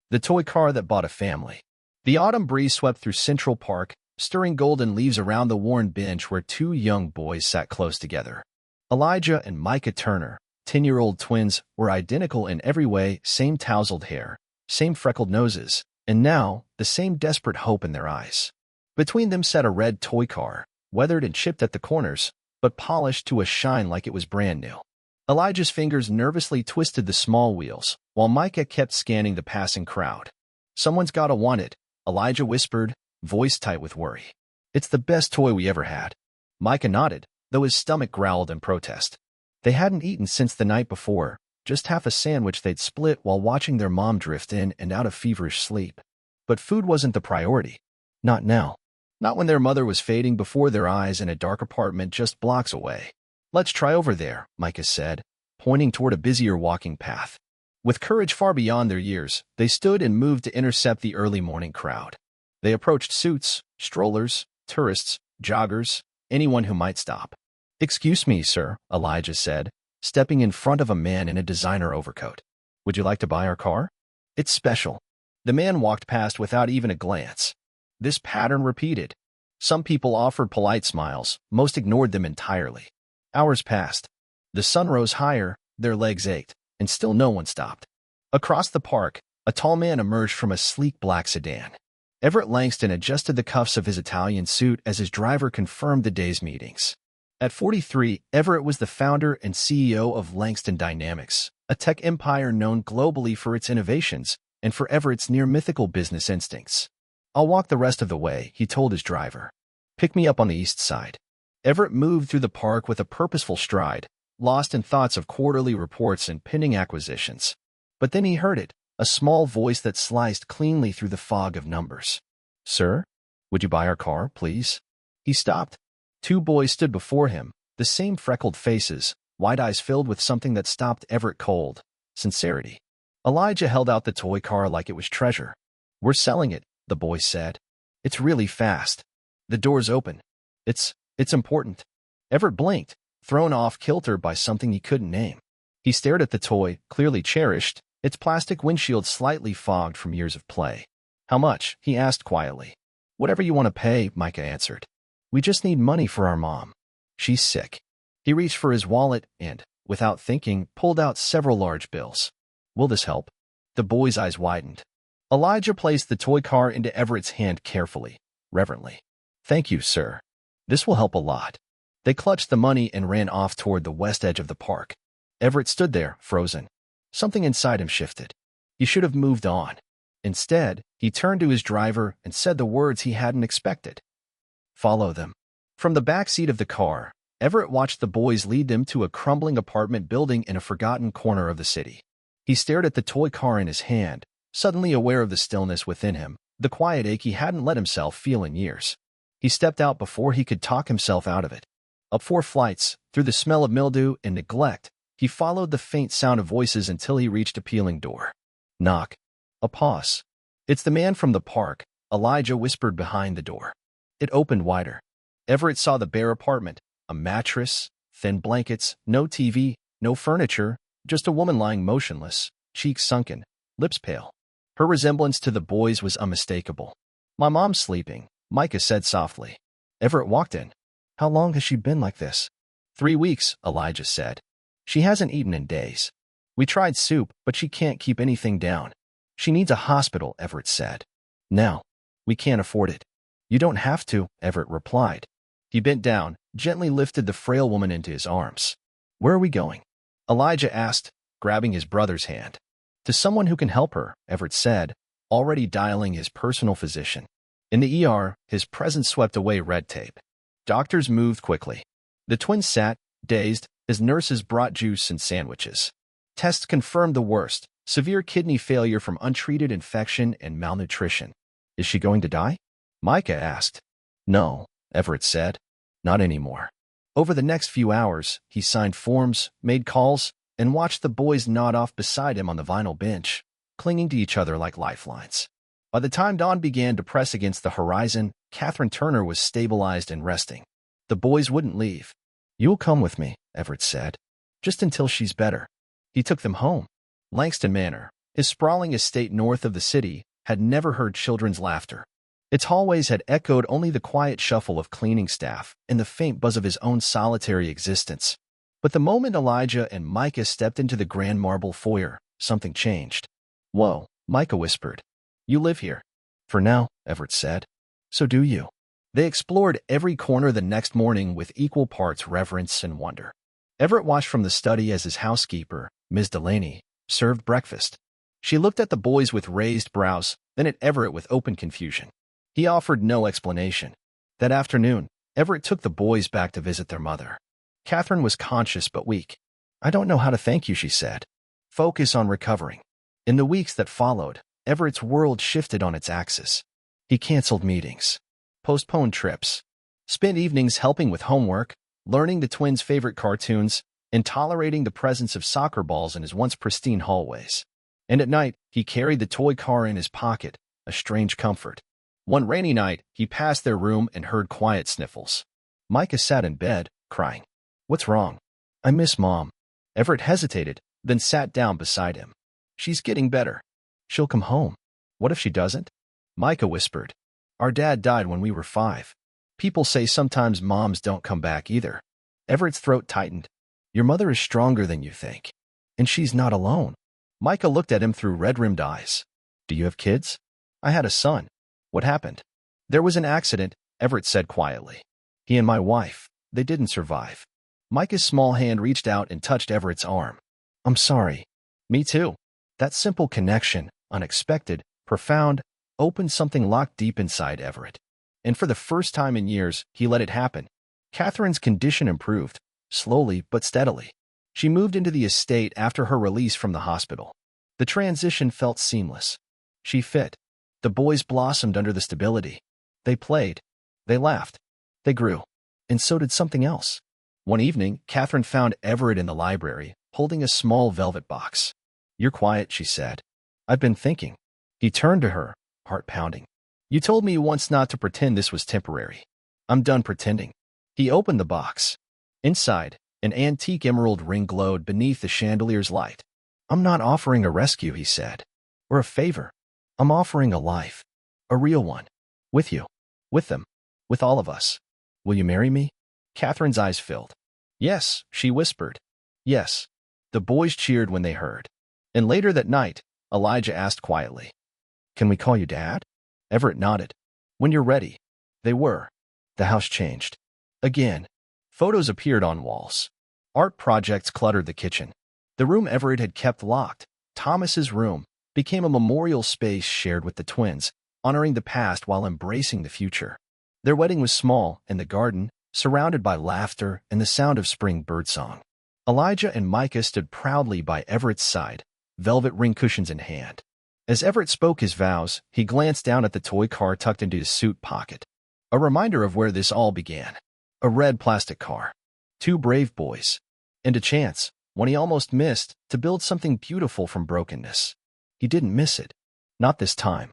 the toy car that bought a family. The autumn breeze swept through Central Park, stirring golden leaves around the worn bench where two young boys sat close together. Elijah and Micah Turner, 10-year-old twins, were identical in every way, same tousled hair, same freckled noses, and now the same desperate hope in their eyes. Between them sat a red toy car, weathered and chipped at the corners, but polished to a shine like it was brand new. Elijah's fingers nervously twisted the small wheels, while Micah kept scanning the passing crowd. "Someone's gotta want it," Elijah whispered, voice tight with worry. "It's the best toy we ever had." Micah nodded, though his stomach growled in protest. They hadn't eaten since the night before, just half a sandwich they'd split while watching their mom drift in and out of feverish sleep. But food wasn't the priority. Not now. Not when their mother was fading before their eyes in a dark apartment just blocks away. "Let's try over there," Micah said, pointing toward a busier walking path. With courage far beyond their years, they stood and moved to intercept the early morning crowd. They approached suits, strollers, tourists, joggers, anyone who might stop. "Excuse me, sir," Elijah said, stepping in front of a man in a designer overcoat. "Would you like to buy our car? It's special." The man walked past without even a glance. This pattern repeated. Some people offered polite smiles, most ignored them entirely. Hours passed. The sun rose higher, their legs ached, and still no one stopped. Across the park, a tall man emerged from a sleek black sedan. Everett Langston adjusted the cuffs of his Italian suit as his driver confirmed the day's meetings. At 43, Everett was the founder and CEO of Langston Dynamics, a tech empire known globally for its innovations and for Everett's near-mythical business instincts. "I'll walk the rest of the way," he told his driver. "Pick me up on the east side." Everett moved through the park with a purposeful stride, lost in thoughts of quarterly reports and pending acquisitions. But then he heard it, a small voice that sliced cleanly through the fog of numbers. "Sir, would you buy our car, please?" He stopped. Two boys stood before him, the same freckled faces, wide eyes filled with something that stopped Everett cold: sincerity. Elijah held out the toy car like it was treasure. "We're selling it," the boy said. "It's really fast. The door's open. It's important." Everett blinked, thrown off kilter by something he couldn't name. He stared at the toy, clearly cherished, its plastic windshield slightly fogged from years of play. "How much?" he asked quietly. "Whatever you want to pay," Micah answered. "We just need money for our mom. She's sick." He reached for his wallet and, without thinking, pulled out several large bills. "Will this help?" The boy's eyes widened. Elijah placed the toy car into Everett's hand carefully, reverently. "Thank you, sir. This will help a lot." They clutched the money and ran off toward the west edge of the park. Everett stood there, frozen. Something inside him shifted. He should have moved on. Instead, he turned to his driver and said the words he hadn't expected. "Follow them." From the back seat of the car, Everett watched the boys lead them to a crumbling apartment building in a forgotten corner of the city. He stared at the toy car in his hand, suddenly aware of the stillness within him, the quiet ache he hadn't let himself feel in years. He stepped out before he could talk himself out of it. Up 4 flights, through the smell of mildew and neglect, he followed the faint sound of voices until he reached a peeling door. Knock. A pause. "It's the man from the park," Elijah whispered behind the door. It opened wider. Everett saw the bare apartment, a mattress, thin blankets, no TV, no furniture, just a woman lying motionless, cheeks sunken, lips pale. Her resemblance to the boys was unmistakable. "My mom's sleeping," Micah said softly. Everett walked in. "How long has she been like this?" 3 weeks, Elijah said. "She hasn't eaten in days. We tried soup, but she can't keep anything down. She needs a hospital," Everett said. "Now. We can't afford it." "You don't have to," Everett replied. He bent down, gently lifted the frail woman into his arms. "Where are we going?" Elijah asked, grabbing his brother's hand. "To someone who can help her," Everett said, already dialing his personal physician. In the ER, his presence swept away red tape. Doctors moved quickly. The twins sat, dazed, as nurses brought juice and sandwiches. Tests confirmed the worst: severe kidney failure from untreated infection and malnutrition. "Is she going to die?" Micah asked. "No," Everett said. "Not anymore." Over the next few hours, he signed forms, made calls, and watched the boys nod off beside him on the vinyl bench, clinging to each other like lifelines. By the time dawn began to press against the horizon, Catherine Turner was stabilized and resting. The boys wouldn't leave. "You'll come with me," Everett said. "Just until she's better." He took them home. Langston Manor, His sprawling estate north of the city had never heard children's laughter. Its hallways had echoed only the quiet shuffle of cleaning staff and the faint buzz of his own solitary existence. But the moment Elijah and Micah stepped into the grand marble foyer, something changed. "Whoa," Micah whispered. "You live here?" "For now," Everett said. "So do you." They explored every corner the next morning with equal parts reverence and wonder. Everett watched from the study as his housekeeper, Ms. Delaney, served breakfast. She looked at the boys with raised brows, then at Everett with open confusion. He offered no explanation. That afternoon, Everett took the boys back to visit their mother. Catherine was conscious but weak. "I don't know how to thank you," she said. "Focus on recovering." In the weeks that followed, Everett's world shifted on its axis. He canceled meetings, postponed trips, spent evenings helping with homework, learning the twins' favorite cartoons, and tolerating the presence of soccer balls in his once pristine hallways. And at night, he carried the toy car in his pocket, a strange comfort. One rainy night, he passed their room and heard quiet sniffles. Micah sat in bed, crying. "What's wrong?" "I miss Mom." Everett hesitated, then sat down beside him. "She's getting better. She'll come home." "What if she doesn't?" Micah whispered. "Our dad died when we were 5. People say sometimes moms don't come back either." Everett's throat tightened. "Your mother is stronger than you think. And she's not alone." Micah looked at him through red-rimmed eyes. "Do you have kids?" "I had a son." "What happened?" "There was an accident," Everett said quietly. "He and my wife, they didn't survive." Micah's small hand reached out and touched Everett's arm. "I'm sorry." "Me too." That simple connection, unexpected, profound, opened something locked deep inside Everett. And for the first time in years, he let it happen. Catherine's condition improved, slowly but steadily. She moved into the estate after her release from the hospital. The transition felt seamless. She fit. The boys blossomed under the stability. They played. They laughed. They grew. And so did something else. One evening, Catherine found Everett in the library, holding a small velvet box. "You're quiet," she said. "I've been thinking." He turned to her, heart pounding. "You told me once not to pretend this was temporary. I'm done pretending." He opened the box. Inside, an antique emerald ring glowed beneath the chandelier's light. "I'm not offering a rescue," he said, "or a favor. I'm offering a life. A real one. With you. With them. With all of us. Will you marry me?" Catherine's eyes filled. "Yes," she whispered. "Yes." The boys cheered when they heard. And later that night, Elijah asked quietly, "Can we call you Dad?" Everett nodded. "When you're ready." They were. The house changed. Again. Photos appeared on walls. Art projects cluttered the kitchen. The room Everett had kept locked, Thomas's room, became a memorial space shared with the twins, honoring the past while embracing the future. Their wedding was small, in the garden, surrounded by laughter and the sound of spring birdsong. Elijah and Micah stood proudly by Everett's side, velvet ring cushions in hand. As Everett spoke his vows, he glanced down at the toy car tucked into his suit pocket. A reminder of where this all began. A red plastic car. 2 brave boys. And a chance, one he almost missed, to build something beautiful from brokenness. He didn't miss it. Not this time.